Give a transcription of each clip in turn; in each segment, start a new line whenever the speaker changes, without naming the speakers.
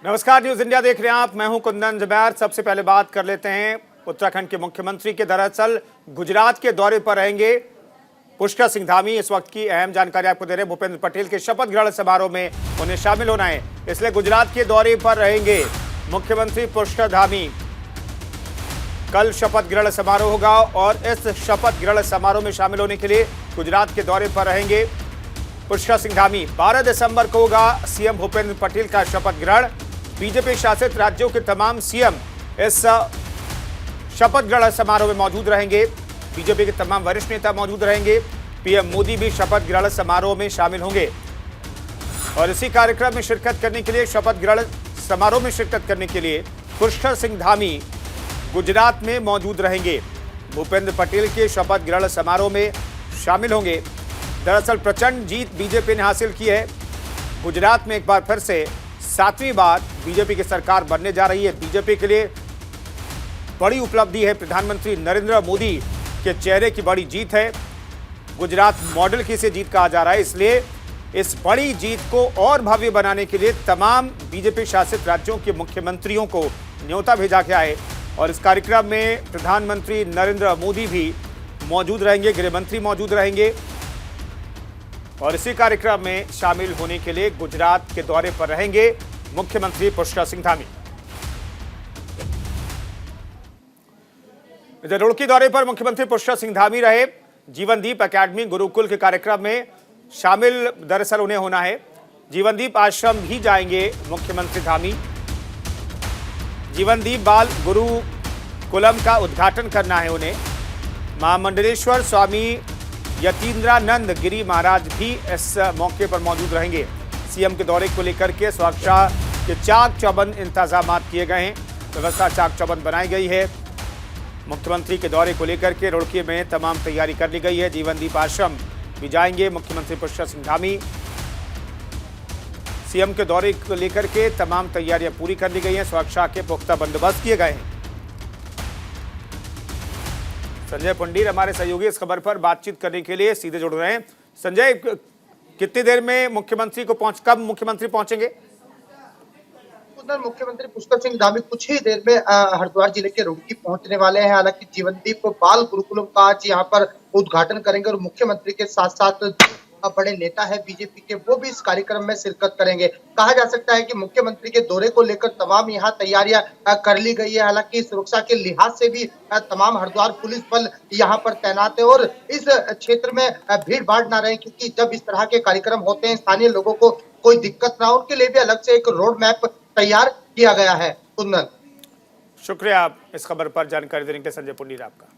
नमस्कार, news India देख रहे हैं आप। मैं हूं कुंदन जुबैर। सबसे पहले बात कर लेते हैं उत्तराखंड के मुख्यमंत्री के। दरअसल गुजरात के दौरे पर रहेंगे पुष्कर सिंह धामी। इस वक्त की अहम जानकारी आपको दे रहे हैं। भूपेंद्र पटेल के शपथ ग्रहण समारोह में उन्हें शामिल होना है, इसलिए गुजरात के दौरे पर रहेंगे मुख्यमंत्री पुष्कर धामी। कल शपथ ग्रहण समारोह होगा और इस शपथ ग्रहण समारोह में शामिल होने के लिए गुजरात के दौरे पर रहेंगे पुष्कर सिंह धामी। 12 दिसंबर को होगा सीएम भूपेंद्र पटेल का शपथ ग्रहण। बीजेपी शासित राज्यों के तमाम सीएम इस शपथ ग्रहण समारोह में मौजूद रहेंगे। बीजेपी के तमाम वरिष्ठ नेता मौजूद रहेंगे। पीएम मोदी भी शपथ ग्रहण समारोह में शामिल होंगे और इसी कार्यक्रम में शिरकत करने के लिए, शपथ ग्रहण समारोह में शिरकत करने के लिए पुष्कर सिंह धामी गुजरात में मौजूद रहेंगे। भूपेंद्र पटेल के शपथ ग्रहण समारोह में शामिल होंगे। दरअसल प्रचंड जीत बीजेपी ने हासिल की है। गुजरात में एक बार फिर से 7वीं बार बीजेपी की सरकार बनने जा रही है। बीजेपी के लिए बड़ी उपलब्धि है। प्रधानमंत्री नरेंद्र मोदी के चेहरे की बड़ी जीत है। गुजरात मॉडल की इसे जीत कहा जा रहा है, इसलिए इस बड़ी जीत को और भव्य बनाने के लिए तमाम बीजेपी शासित राज्यों के मुख्यमंत्रियों को न्योता भेजा गया है और इस कार्यक्रम में प्रधानमंत्री नरेंद्र मोदी भी मौजूद रहेंगे, गृह मंत्री मौजूद रहेंगे और इसी कार्यक्रम में शामिल होने के लिए गुजरात के दौरे पर रहेंगे मुख्यमंत्री पुष्कर सिंह धामी। इधर रुड़की दौरे पर मुख्यमंत्री पुष्कर सिंह धामी रहे। जीवनदीप एकेडमी गुरुकुल के कार्यक्रम में शामिल दरअसल उन्हें होना है। जीवनदीप आश्रम भी जाएंगे मुख्यमंत्री धामी। जीवनदीप बाल गुरुकुलम का उद्घाटन करना है उन्हें। महामंडलेश्वर स्वामी यतीन्द्रानंद गिरी महाराज भी इस मौके पर मौजूद रहेंगे। सीएम के दौरे को लेकर के सुरक्षा के चाक चौबंद इंतजाम किए गए हैं। व्यवस्था चाक चौबंद बनाई गई है। मुख्यमंत्री के दौरे को लेकर के रुड़की में तमाम तैयारी कर ली गई है। जीवनदीप आश्रम भी जाएंगे मुख्यमंत्री पुष्कर सिंह धामी। सीएम के दौरे को लेकर के तमाम तैयारियां पूरी कर ली गई हैं। सुरक्षा के पुख्ता बंदोबस्त किए गए हैं। संजय पंडित हमारे सहयोगी इस खबर पर बातचीत करने के लिए सीधे जुड़ रहे हैं। संजय, कितनी देर में मुख्यमंत्री को कब मुख्यमंत्री पहुंचेंगे?
मुख्यमंत्री पुष्कर सिंह धामी कुछ ही देर में हरिद्वार जिले के रुड़की पहुंचने वाले हैं। हालांकि जीवनदीप बाल गुरुकुलम का आज यहाँ पर उद्घाटन करेंगे और मुख्यमंत्री के साथ साथ बड़े नेता है बीजेपी के, वो भी इस कार्यक्रम में शिरकत करेंगे। कहा जा सकता है कि मुख्यमंत्री के दौरे को लेकर तमाम यहाँ तैयारियां कर ली गई है। हालांकि सुरक्षा के लिहाज से भी तमाम हरिद्वार पुलिस बल यहाँ पर तैनात है और इस क्षेत्र में भीड़ भाड़ ना रहे, क्योंकि जब इस तरह के कार्यक्रम होते हैं स्थानीय लोगों को कोई दिक्कत ना हो, उनके लिए भी अलग से एक रोड मैप तैयार किया गया है। कुंदन,
शुक्रिया आप इस खबर पर जानकारी देने के लिए संजय पंडित आपका।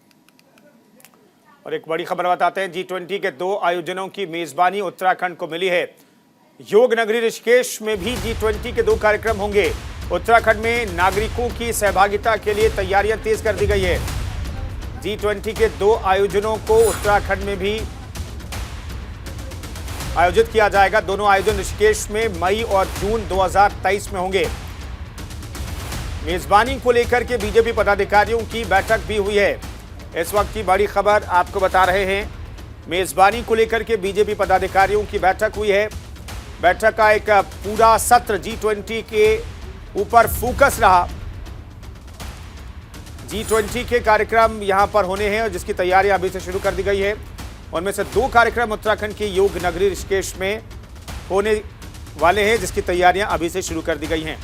और एक बड़ी खबर बताते हैं। G20 के 2 आयोजनों की मेजबानी उत्तराखंड को मिली है। योग नगरी ऋषिकेश में भी G20 के 2 कार्यक्रम होंगे। उत्तराखंड में नागरिकों की सहभागिता के लिए तैयारियां तेज कर दी गई है। G20 के 2 आयोजनों को उत्तराखंड में भी आयोजित किया जाएगा। दोनों आयोजन ऋषिकेश में मई और जून 2023 में होंगे। मेजबानी को लेकर के बीजेपी पदाधिकारियों की बैठक भी हुई है। इस वक्त की बड़ी खबर आपको बता रहे हैं। मेजबानी को लेकर के बीजेपी पदाधिकारियों की बैठक हुई है। बैठक का एक पूरा सत्र G20 के ऊपर फोकस रहा। G20 के कार्यक्रम यहां पर होने हैं और जिसकी तैयारियां अभी से शुरू कर दी गई है। उनमें से 2 कार्यक्रम उत्तराखंड की योग नगरी ऋषिकेश में होने वाले हैं, जिसकी तैयारियां अभी से शुरू कर दी गई हैं।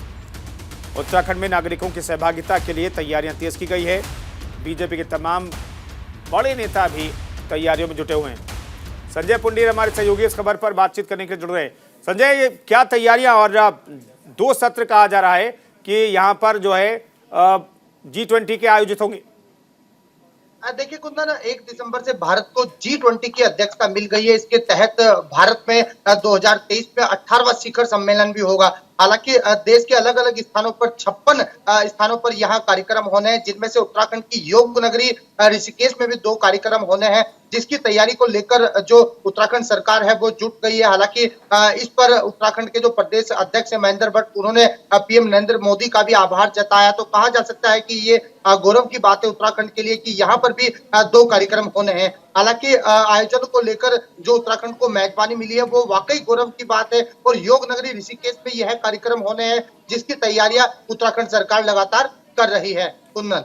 उत्तराखंड में नागरिकों की सहभागिता के लिए तैयारियां तेज की गई है। बीजेपी के तमाम बड़े नेता भी तैयारियों में जुटे हुए हैं। संजय पंडित हमारे सहयोगी इस खबर पर बातचीत करने के लिए जुड़ रहे हैं। संजय, ये क्या तैयारियां और 2 सत्र कहा जा रहा है कि यहां पर जो है G20 के आयोजित होंगे?
देखिए कुंदन, 1 दिसंबर से भारत को G20 की अध्यक्षता मिल गई है। इसके तहत भारत में 2023 में 18वां शिखर सम्मेलन भी होगा। हालांकि देश के अलग अलग स्थानों पर 56 स्थानों पर यहाँ कार्यक्रम होने हैं, जिनमें से उत्तराखंड की योग नगरी ऋषिकेश में भी 2 कार्यक्रम होने हैं, जिसकी तैयारी को लेकर जो उत्तराखंड सरकार है वो जुट गई है। हालांकि इस पर उत्तराखंड के जो प्रदेश अध्यक्ष है महेंद्र भट्ट, उन्होंने पीएम नरेंद्र मोदी का भी आभार जताया। तो कहा जा सकता है कि ये गौरव की बात है उत्तराखंड के लिए कि यहाँ पर भी 2 कार्यक्रम होने हैं। हालांकि आयोजन को लेकर जो उत्तराखंड को मेजबानी मिली है वो वाकई गौरव की बात है और योग नगरी ऋषिकेश में यह कार्यक्रम होने हैं जिसकी तैयारियां उत्तराखंड सरकार लगातार कर रही है। कुंदन,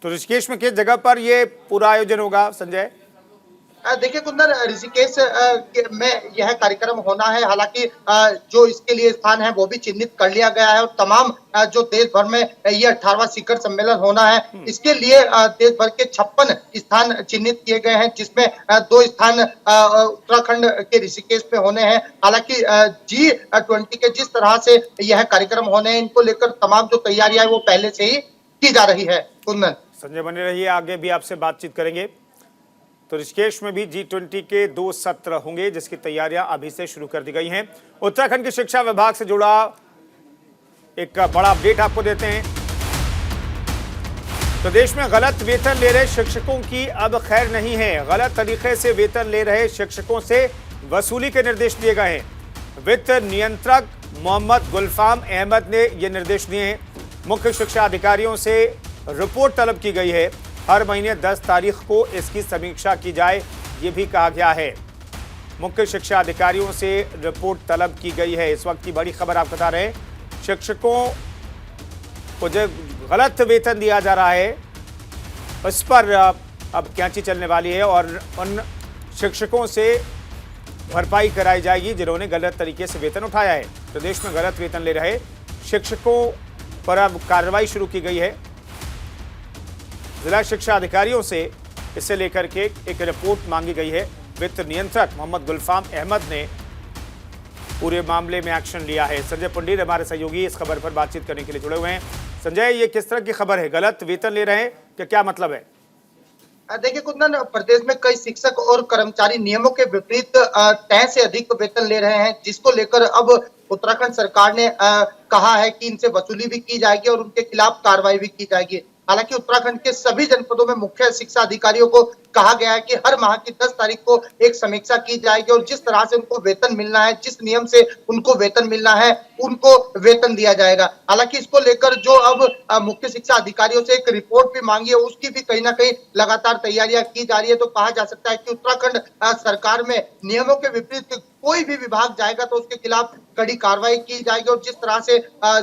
तो ऋषिकेश में किस जगह पर ये पूरा आयोजन होगा संजय?
देखिए कुंदन, ऋषिकेश में यह कार्यक्रम होना है। हालांकि जो इसके लिए स्थान है वो भी चिन्हित कर लिया गया है और तमाम जो देश भर में ये 18वां शिखर सम्मेलन होना है इसके लिए देश भर के 56 स्थान चिन्हित किए गए हैं जिसमें 2 स्थान उत्तराखंड के ऋषिकेश में होने हैं। हालांकि G20 के जिस तरह से यह कार्यक्रम होने हैं इनको लेकर तमाम जो तैयारियां है वो पहले से ही की जा रही है। कुंदन,
संजय बने रहिए, आगे भी आपसे बातचीत करेंगे। तो ऋषिकेश में भी G20 के 2 सत्र होंगे जिसकी तैयारियां अभी से शुरू कर दी गई हैं। उत्तराखंड के शिक्षा विभाग से जुड़ा एक बड़ा अपडेट आपको देते हैं। प्रदेश में गलत वेतन ले रहे शिक्षकों की अब खैर नहीं है। गलत तरीके से वेतन ले रहे शिक्षकों से वसूली के निर्देश दिए गए हैं। वित्त नियंत्रक मोहम्मद गुलफाम अहमद ने ये निर्देश दिए हैं। मुख्य शिक्षा अधिकारियों से रिपोर्ट तलब की गई है। हर महीने 10 तारीख को इसकी समीक्षा की जाए, ये भी कहा गया है। मुख्य शिक्षा अधिकारियों से रिपोर्ट तलब की गई है। इस वक्त की बड़ी खबर आप बता रहे हैं, शिक्षकों को जो गलत वेतन दिया जा रहा है उस पर अब कैंची चलने वाली है और उन शिक्षकों से भरपाई कराई जाएगी जिन्होंने गलत तरीके से वेतन उठाया है। प्रदेश में गलत वेतन ले रहे शिक्षकों पर अब कार्रवाई शुरू की गई है। जिला शिक्षा अधिकारियों से इसे लेकर के एक रिपोर्ट मांगी गई है। वित्त नियंत्रक मोहम्मद गुलफाम अहमद ने पूरे मामले में एक्शन लिया है। संजय पंडित हमारे सहयोगी इस खबर पर बातचीत करने के लिए जुड़े हुए हैं। संजय, ये किस तरह की खबर है? गलत वेतन ले रहे हैं क्या मतलब है?
देखिए कुंदन, प्रदेश में कई शिक्षक और कर्मचारी नियमों के विपरीत तय से अधिक वेतन ले रहे हैं जिसको लेकर अब उत्तराखंड सरकार ने कहा है कि इनसे वसूली भी की जाएगी और उनके खिलाफ कार्रवाई भी की जाएगी। हालांकि उत्तराखंड के सभी जनपदों में मुख्य शिक्षा अधिकारियों को कहा गया है कि हर माह की 10 तारीख को एक समीक्षा की जाएगी और जिस तरह से उनको वेतन मिलना है, जिस नियम से उनको वेतन मिलना है, उनको वेतन दिया जाएगा। हालांकि इसको लेकर जो अब मुख्य शिक्षा अधिकारियों से एक रिपोर्ट भी मांगी है उसकी भी कहीं ना कहीं लगातार तैयारियां की जा रही है। तो कहा जा सकता है कि उत्तराखंड सरकार में नियमों के विपरीत कोई भी विभाग जाएगा तो उसके खिलाफ कड़ी कार्रवाई की जाएगी। और जिस तरह से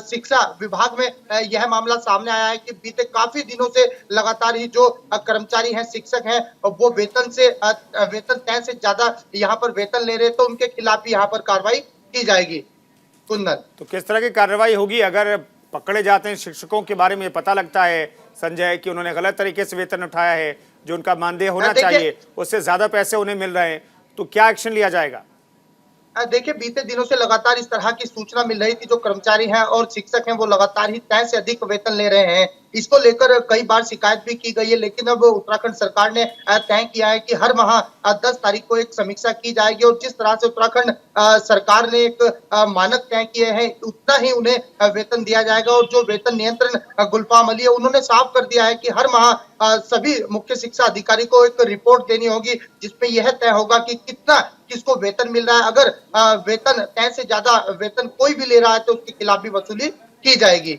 शिक्षा विभाग में यह मामला सामने आया है कि बीते काफी दिनों से लगातार ही जो कर्मचारी हैं, शिक्षक हैं, वो वेतन तय से ज्यादा यहाँ पर वेतन ले रहे, तो उनके खिलाफ भी यहाँ पर कार्रवाई की जाएगी। कुंदन,
तो किस तरह की कार्रवाई होगी अगर पकड़े जाते हैं शिक्षकों के बारे में पता लगता है संजय कि उन्होंने गलत तरीके से वेतन उठाया है, जो उनका मानदेय होना चाहिए उससे ज्यादा पैसे उन्हें मिल रहे हैं, तो क्या एक्शन लिया जाएगा?
देखिए, बीते दिनों से लगातार इस तरह की सूचना मिल रही थी। जो कर्मचारी हैं और शिक्षक हैं वो लगातार ही तय से अधिक वेतन ले रहे हैं। इसको लेकर कई बार शिकायत भी की गई है, लेकिन अब उत्तराखंड सरकार ने तय किया है कि हर माह 10 तारीख को एक समीक्षा की जाएगी और जिस तरह से उत्तराखंड सरकार ने एक मानक तय किए हैं उतना ही उन्हें वेतन दिया जाएगा। और जो वेतन नियंत्रण गुलफाम अली है उन्होंने साफ कर दिया है कि हर माह सभी मुख्य शिक्षा अधिकारी को एक रिपोर्ट देनी होगी जिसमें यह तय होगा कि कितना किसको वेतन मिल रहा है। अगर वेतन तय से ज्यादा वेतन कोई भी ले रहा है तो उसके खिलाफ भी वसूली की जाएगी।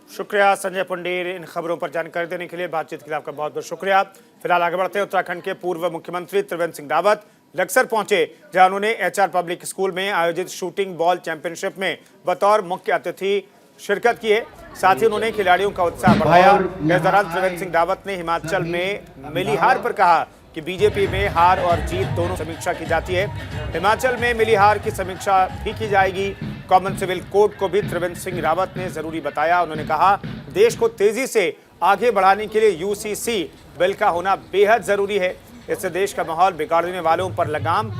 शुक्रिया संजय पंडित, इन खबरों पर जानकारी देने के लिए। बातचीत के लिए आपका बहुत बहुत शुक्रिया। फिलहाल आगे बढ़ते हैं। उत्तराखंड के पूर्व मुख्यमंत्री त्रिवेंद्र सिंह रावत लक्सर पहुंचे, जहां उन्होंने HR पब्लिक स्कूल में आयोजित शूटिंग बॉल चैंपियनशिप में बतौर मुख्य अतिथि शिरकत की है। साथ ही उन्होंने खिलाड़ियों का उत्साह बढ़ाया। इस दौरान त्रिवेंद्र सिंह रावत ने हिमाचल में मिली हार पर कहा कि बीजेपी में हार और जीत दोनों समीक्षा की जाती है। हिमाचल में मिली हार की समीक्षा भी की जाएगी। कॉमन सिविल कोड को भी त्रिवेंद्र सिंह रावत ने जरूरी बताया। उन्होंने कहा, देश को तेजी से आगे बढ़ाने के लिए UCC बिल का होना बेहद जरूरी है। इससे देश का माहौल बिगाड़ने वालों पर लगाम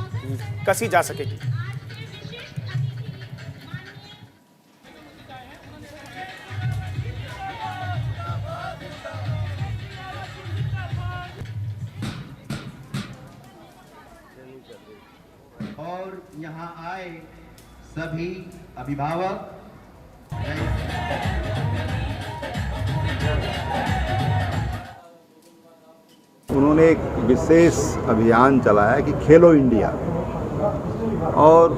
कसी जा सकेगी।
और यहाँ आए सभी अभिभावक,
उन्होंने एक विशेष अभियान चलाया कि खेलो इंडिया, और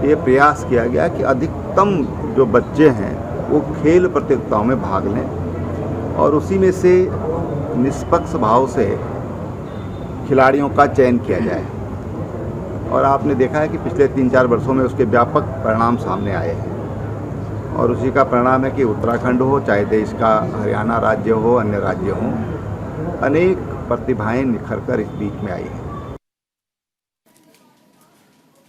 ये प्रयास किया गया कि अधिकतम जो बच्चे हैं वो खेल प्रतियोगिताओं में भाग लें और उसी में से निष्पक्ष भाव से खिलाड़ियों का चयन किया जाए। और आपने देखा है कि पिछले 3-4 वर्षों में उसके व्यापक परिणाम सामने आए हैं और उसी का परिणाम है कि उत्तराखंड हो, चाहे देश का हरियाणा राज्य हो, अन्य राज्य हों, अनेक प्रतिभाएं निखर कर इस बीच में आई हैं।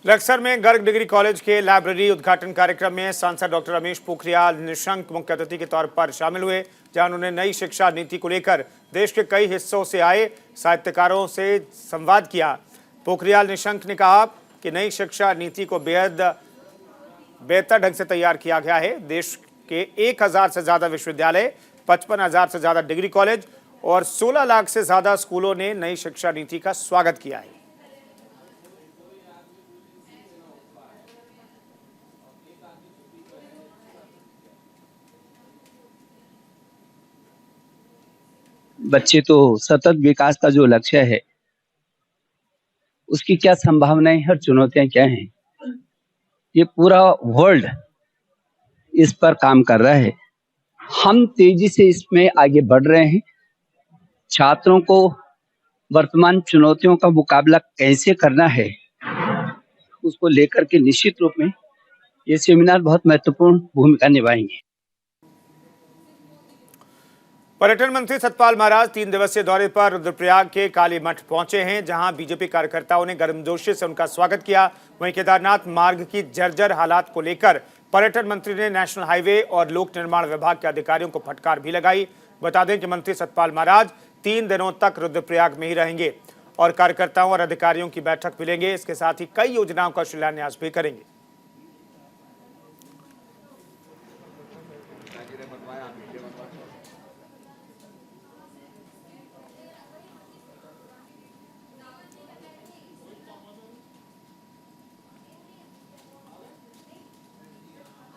लक्सर में गर्ग डिग्री कॉलेज के लाइब्रेरी उद्घाटन कार्यक्रम में सांसद डॉक्टर रमेश पोखरियाल निशंक मुख्य अतिथि के तौर पर शामिल हुए, जहां उन्होंने नई शिक्षा नीति को लेकर देश के कई हिस्सों से आए साहित्यकारों से संवाद किया। पोखरियाल निशंक ने कहा कि नई शिक्षा नीति को बेहतर ढंग से तैयार किया गया है। देश के 1000 से ज्यादा विश्वविद्यालय, 55,000 से ज्यादा डिग्री कॉलेज और 16 लाख से ज्यादा स्कूलों ने नई शिक्षा नीति का स्वागत किया है।
बच्चे तो सतत विकास का जो लक्ष्य है उसकी क्या संभावनाएं और चुनौतियां क्या हैं, ये पूरा वर्ल्ड इस पर काम कर रहा है। हम तेजी से इसमें आगे बढ़ रहे हैं। छात्रों को वर्तमान चुनौतियों का मुकाबला कैसे करना है उसको लेकर के निश्चित रूप में ये सेमिनार बहुत महत्वपूर्ण भूमिका निभाएंगे।
पर्यटन मंत्री सतपाल महाराज 3 दिवसीय दौरे पर रुद्रप्रयाग के काली मठ पहुंचे हैं, जहां बीजेपी कार्यकर्ताओं ने गर्मजोशी से उनका स्वागत किया। वहीं केदारनाथ मार्ग की जर्जर हालात को लेकर पर्यटन मंत्री ने नेशनल हाईवे और लोक निर्माण विभाग के अधिकारियों को फटकार भी लगाई। बता दें कि मंत्री सतपाल महाराज 3 दिनों तक रुद्रप्रयाग में ही रहेंगे और कार्यकर्ताओं और अधिकारियों की बैठक भी लेंगे। इसके साथ ही कई योजनाओं का शिलान्यास भी करेंगे।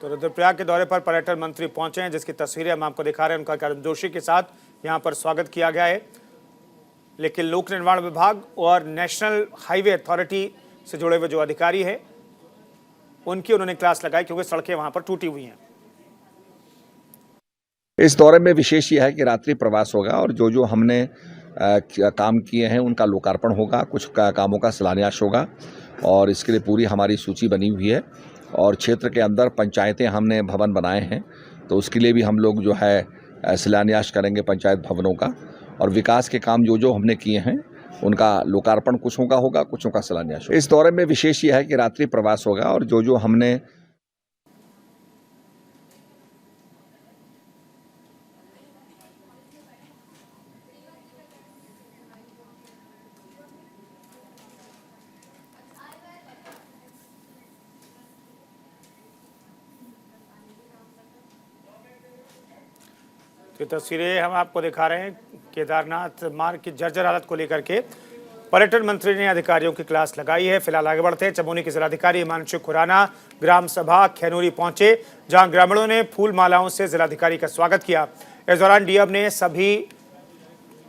तो रुद्रप्रयाग के दौरे पर पर्यटन मंत्री पहुंचे हैं, जिसकी तस्वीरें हम आपको दिखा रहे हैं। उनका गर्मजोशी के साथ यहां पर स्वागत किया गया है। लेकिन लोक निर्माण विभाग और नेशनल हाईवे अथॉरिटी से जुड़े हुए जो अधिकारी हैं उनकी उन्होंने क्लास लगाई, क्योंकि सड़कें वहां पर टूटी हुई हैं।
इस दौरे में विशेष यह है कि रात्रि प्रवास होगा और जो हमने काम किए हैं उनका लोकार्पण होगा, कुछ कामों का शिलान्यास होगा और इसके लिए पूरी हमारी सूची बनी हुई है। और क्षेत्र के अंदर पंचायतें हमने भवन बनाए हैं, तो उसके लिए भी हम लोग जो है शिलान्यास करेंगे पंचायत भवनों का। और विकास के काम जो हमने किए हैं उनका लोकार्पण कुछों का होगा, कुछों का शिलान्यास होगा। इस दौरे में विशेष यह है कि रात्रि प्रवास होगा और जो हमने
तो तस्वीरें हम आपको दिखा रहे हैं केदारनाथ मार्ग की जर्जर हालत को लेकर के पर्यटन मंत्री ने अधिकारियों की क्लास लगाई है। फिलहाल आगे बढ़ते हैं। चमोली के जिलाधिकारी हिमांशु खुराना ग्राम सभा खैनूरी पहुंचे, जहां ग्रामीणों ने फूल मालाओं से जिलाधिकारी का स्वागत किया। इस दौरान डीएम ने सभी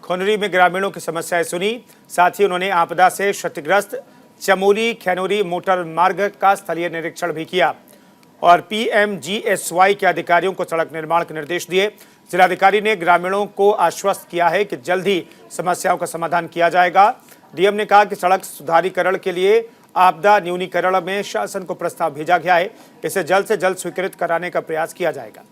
खैनूरी में ग्रामीणों की समस्याएं सुनी। साथ ही उन्होंने आपदा से क्षतिग्रस्त चमोली खैनूरी मोटर मार्ग का स्थलीय निरीक्षण भी किया और PMGSY के अधिकारियों को सड़क निर्माण के निर्देश दिए। जिलाधिकारी ने ग्रामीणों को आश्वस्त किया है कि जल्द ही समस्याओं का समाधान किया जाएगा। डीएम ने कहा कि सड़क सुधारीकरण के लिए आपदा न्यूनीकरण में शासन को प्रस्ताव भेजा गया है, इसे जल्द से जल्द स्वीकृत कराने का प्रयास किया जाएगा।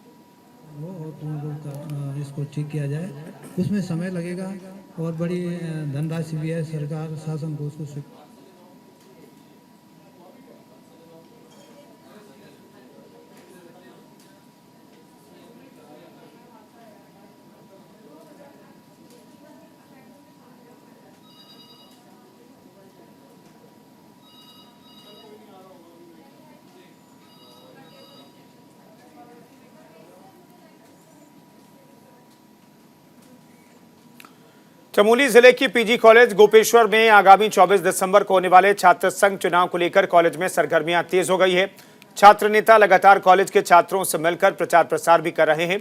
इसको ठीक किया जाए, उसमें समय लगेगा और बड़ी धनराशि भी है, सरकार शासन को उसको
चमोली जिले की पीजी कॉलेज गोपेश्वर में आगामी 24 दिसंबर को होने वाले छात्र संघ चुनाव को लेकर कॉलेज में सरगर्मियां तेज हो गई है। छात्र नेता लगातार कॉलेज के छात्रों से मिलकर प्रचार प्रसार भी कर रहे हैं।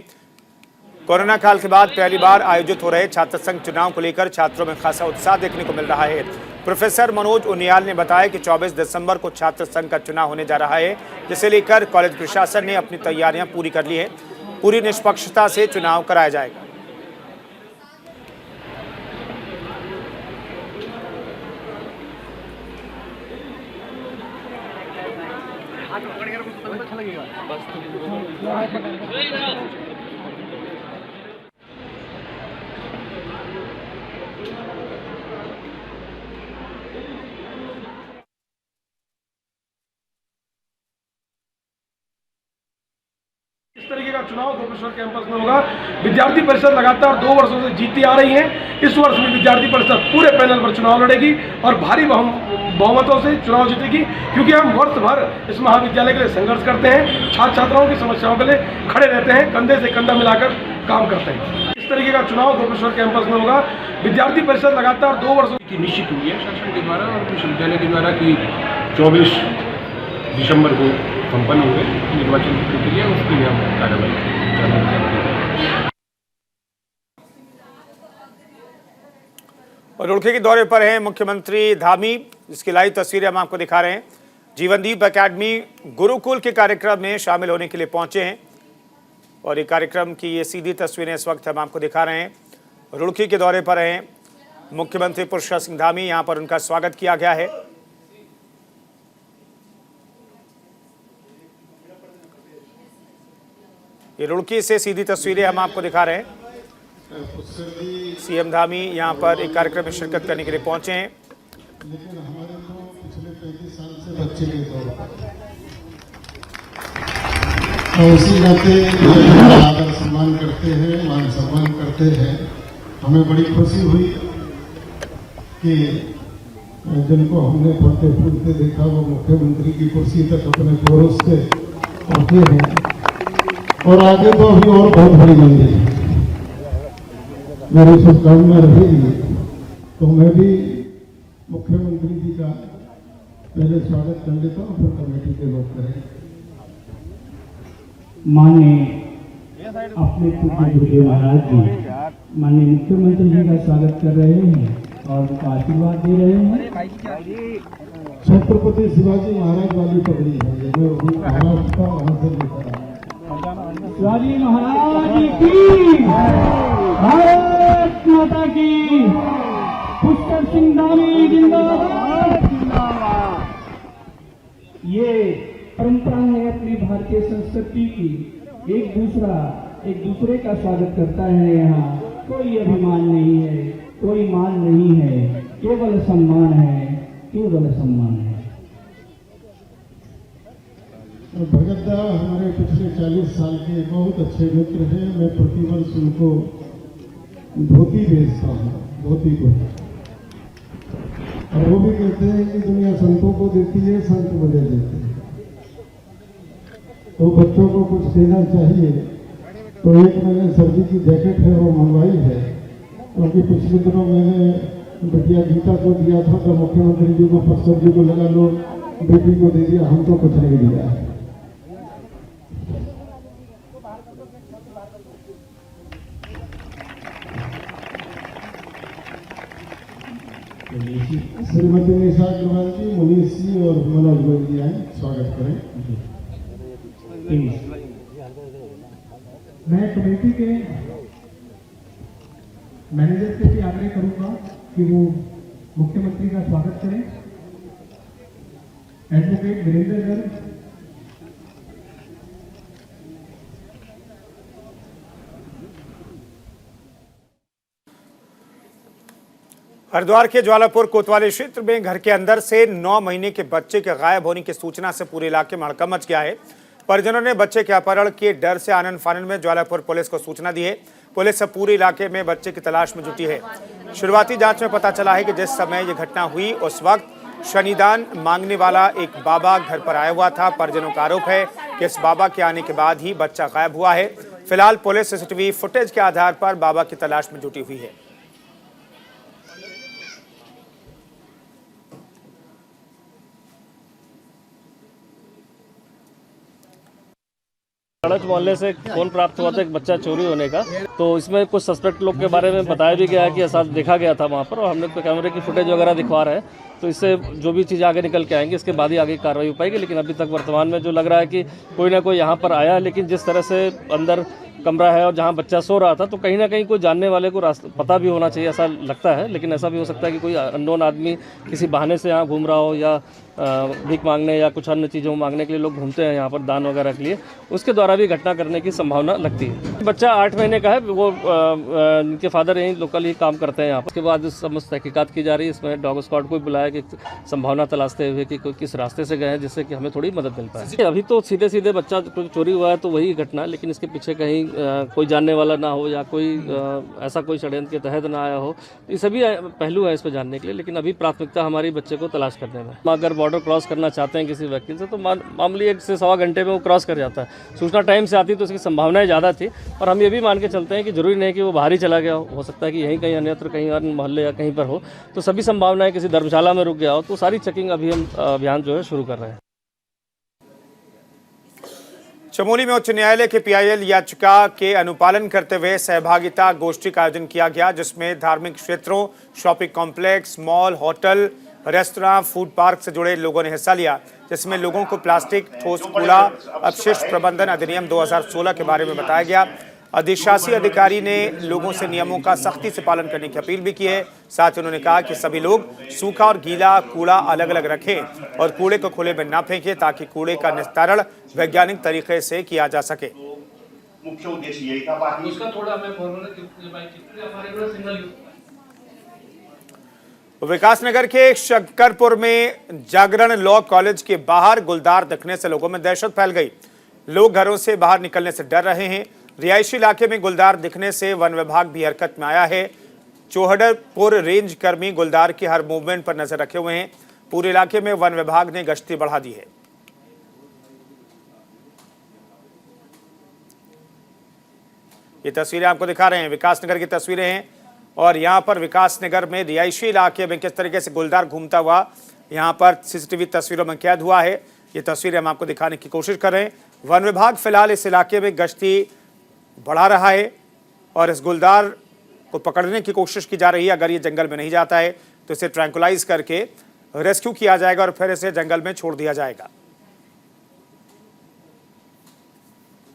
कोरोना काल के बाद पहली बार आयोजित हो रहे छात्र संघ चुनाव को लेकर छात्रों में खासा उत्साह देखने को मिल रहा है। प्रोफेसर मनोज उनियाल ने बताया कि 24 दिसंबर को छात्र संघ का चुनाव होने जा रहा है, जिसे लेकर कॉलेज प्रशासन ने अपनी तैयारियां पूरी कर ली है। पूरी निष्पक्षता से चुनाव कराया जाएगा।
इस तरीके का चुनाव गोपेश्वर कैंपस में होगा। विद्यार्थी परिषद लगातार 2 वर्षों से जीतती आ रही है। इस वर्ष भी विद्यार्थी परिषद पूरे पैनल पर चुनाव लड़ेगी और भारी बहुमतों से चुनाव जीतेगी, क्योंकि हम वर्ष भर इस महाविद्यालय के लिए संघर्ष करते हैं, छात्र छात्राओं की समस्याओं के लिए खड़े रहते हैं, कंधे से कंधा मिलाकर काम करते हैं। इस तरीके का चुनाव गोपेश्वर कैंपस में होगा। विद्यार्थी परिषद लगातार 2 वर्षों की निश्चित हुई है शासन के द्वारा और विश्वविद्यालय के द्वारा कि 24 दिसंबर को संपन्न हुए निर्वाचन की प्रक्रिया, उसके लिए हम कार्रवाई।
और रुड़की के दौरे पर हैं मुख्यमंत्री धामी, जिसकी लाइव तस्वीरें हम आपको दिखा रहे हैं। जीवनदीप एकेडमी गुरुकुल के कार्यक्रम में शामिल होने के लिए पहुंचे हैं और ये कार्यक्रम की ये सीधी तस्वीरें इस वक्त हम आपको दिखा रहे हैं। रुड़की के दौरे पर हैं मुख्यमंत्री पुष्कर सिंह धामी, यहाँ पर उनका स्वागत किया गया है। ये रुड़की से सीधी तस्वीरें हम आपको दिखा रहे हैं। सीएम धामी यहाँ पर एक कार्यक्रम में शिरकत करने के लिए पहुंचे हैं।
लेकिन हमारे तो पिछले 35 साल से बच्चे के तौर पर और उसी नाते आदर सम्मान करते हैं, मान सम्मान करते हैं। हमें बड़ी खुशी हुई कि जिनको हमने पढ़ते फूलते देखा वो मुख्यमंत्री की कुर्सी तक अपने गौरव से पहुंचे हैं और आगे तो अभी और बहुत बड़ी मंजिल है। मेरी शुभकामना रहेगी। तो मैं भी मुख्यमंत्री जी का पहले स्वागत कर लेता हूँ, फिर कमेटी के लोग करें।
माननीय अपने पूज्य गुरुदेव महाराज जी माननीय मुख्यमंत्री जी का स्वागत कर रहे हैं और उनका आशीर्वाद दे रहे हैं।
छत्रपति शिवाजी महाराज वाली पगड़ी है, ये मैं वही महाराष्ट्र का वहां से लेकर आया।
शिवाजी महाराज की, भारत माता की, पुष्कर सिंह धामी जिंदाबाद। ये परंपरा है अपनी भारतीय संस्कृति की, एक दूसरे का स्वागत करता है। यहाँ कोई अभिमान नहीं है, कोई मान नहीं है, केवल सम्मान है, केवल सम्मान है।
भगत दा हमारे पिछले 40 साल के बहुत अच्छे मित्र हैं। मैं प्रतिवर्ष उनको धोती बेचता हूँ, धोती को, और वो भी कहते हैं कि दुनिया संतों को देती है, संत मुझे देते हैं। तो बच्चों को कुछ देना चाहिए, तो एक मैंने सर्दी की जैकेट है वो मंगवाई है, क्योंकि पिछले दिनों मैंने बिटिया गीता को दिया था तो मुख्यमंत्री जी को, पुष्कर जी को लगा लो बेटी को दे दिया, हम तो कुछ नहीं दिया है। श्रीमती निशा अग्रवाल जी, मुनीष जी और मनोज गोयल जी आए, स्वागत करें।
मैं कमेटी के मैनेजर से भी आग्रह करूंगा कि वो मुख्यमंत्री का स्वागत करें। एडवोकेट वीरेंद्र गर्ग,
हरिद्वार के ज्वालापुर कोतवाली क्षेत्र में घर के अंदर से 9 महीने के बच्चे के गायब होने की सूचना से पूरे इलाके में हड़कंप मच गया है। परिजनों ने बच्चे के अपहरण के डर से आनन फानन में ज्वालापुर पुलिस को सूचना दी है। पुलिस अब पूरे इलाके में बच्चे की तलाश में जुटी है। शुरुआती जांच में पता चला है कि जिस समय ये घटना हुई उस वक्त शनिदान मांगने वाला एक बाबा घर पर आया हुआ था। परिजनों का आरोप है कि इस बाबा के आने के बाद ही बच्चा गायब हुआ है। फिलहाल पुलिस सीसीटीवी फुटेज के आधार पर बाबा की तलाश में जुटी हुई है।
मोहल्ले से फोन प्राप्त हुआ था एक बच्चा चोरी होने का, तो इसमें कुछ सस्पेक्ट लोग के बारे में बताया भी गया है कि ऐसा देखा गया था वहाँ पर, और हमने कैमरे की फुटेज वगैरह दिखवा रहे हैं। तो इससे जो भी चीज़ आगे निकल के आएंगी इसके बाद ही आगे कार्रवाई हो पाएगी। लेकिन अभी तक वर्तमान में जो लग रहा है कि कोई ना कोई यहाँ पर आया, लेकिन जिस तरह से अंदर कमरा है और जहाँ बच्चा सो रहा था, तो कहीं ना कहीं कोई जानने वाले को रास्ता पता भी होना चाहिए, ऐसा लगता है। लेकिन ऐसा भी हो सकता है कि कोई अननोन आदमी किसी बहाने से यहाँ घूम रहा हो या भीख मांगने या कुछ अन्य चीज़ों मांगने के लिए लोग घूमते हैं यहाँ पर दान वगैरह के लिए, उसके द्वारा भी घटना करने की संभावना लगती है। बच्चा 8 महीने का है, वो इनके फादर यहीं लोकल ही काम करते हैं यहाँ पर। उसके बाद समस्त तहकीकात की जा रही है। इसमें डॉग स्क्वाड को बुलाया कि संभावना तलाशते हुए कि कोई किस रास्ते से गए हैं जिससे कि हमें थोड़ी मदद मिल पाए। अभी तो सीधे सीधे बच्चा चोरी हुआ है तो वही घटना, लेकिन इसके पीछे कहीं कोई जानने वाला ना हो या कोई ऐसा कोई षड्यंत्र के तहत ना आया हो, ये सभी पहलू है इस पर जानने के लिए। लेकिन अभी प्राथमिकता हमारी बच्चे को तलाश करने में। अगर बॉर्डर क्रॉस करना चाहते हैं किसी व्यक्ति से तो मामूली 1 से सवा घंटे में वो क्रॉस कर जाता है। सूचना टाइम से आती तो इसकी संभावनाएं ज़्यादा थी, और हम ये भी मान के चलते हैं कि जरूरी नहीं कि वो बाहर ही चला गया हो सकता है कि यहीं कहीं अन्यत्र कहीं और मोहल्ले या कहीं पर हो, तो सभी संभावनाएं किसी धर्मशाला में रुक गया हो, तो सारी चेकिंग अभी हम अभियान जो है शुरू कर रहे हैं।
चमोली में उच्च न्यायालय के पीआईएल याचिका के अनुपालन करते हुए सहभागिता गोष्ठी का आयोजन किया गया, जिसमें धार्मिक क्षेत्रों, shopping complex, mall, hotel, restaurant, food park से जुड़े लोगों ने हिस्सा लिया, जिसमें लोगों को प्लास्टिक, ठोस कूड़ा अपशिष्ट प्रबंधन अधिनियम 2016 के बारे में बताया गया। अधिशासी अधिकारी ने लोगों से नियमों का सख्ती से पालन करने की अपील भी की है। साथ ही उन्होंने कहा कि सभी लोग सूखा और गीला कूड़ा अलग अलग रखें और कूड़े को खुले में न फेंकें, ताकि कूड़े का निस्तारण वैज्ञानिक तरीके से किया जा सके।
मुख्य उद्देश्य यही था।
उसका थोड़ा
विकासनगर के शंकरपुर में जागरण लॉ कॉलेज के बाहर गुलदार दिखने से लोगों में दहशत फैल गई। लोग घरों से बाहर निकलने से डर रहे हैं। रिहायशी इलाके में गुलदार दिखने से वन विभाग भी हरकत में आया है। चौहड़पुर रेंज कर्मी गुलदार के हर मूवमेंट पर नजर रखे हुए हैं। पूरे इलाके में वन विभाग ने गश्ती बढ़ा दी है। ये तस्वीरें आपको दिखा रहे हैं, विकासनगर की तस्वीरें हैं, और यहाँ पर विकासनगर में रिहायशी इलाके में किस तरीके से गुलदार घूमता हुआ यहाँ पर सीसीटीवी तस्वीरों में कैद हुआ है, ये तस्वीरें हम आपको दिखाने की कोशिश कर रहे हैं। वन विभाग फिलहाल इस इलाके में गश्ती बढ़ा रहा है और इस गुलदार को पकड़ने की कोशिश की जा रही है। अगर ये जंगल में नहीं जाता है तो इसे ट्रैंकुलाइज करके रेस्क्यू किया जाएगा और फिर इसे जंगल में छोड़ दिया जाएगा।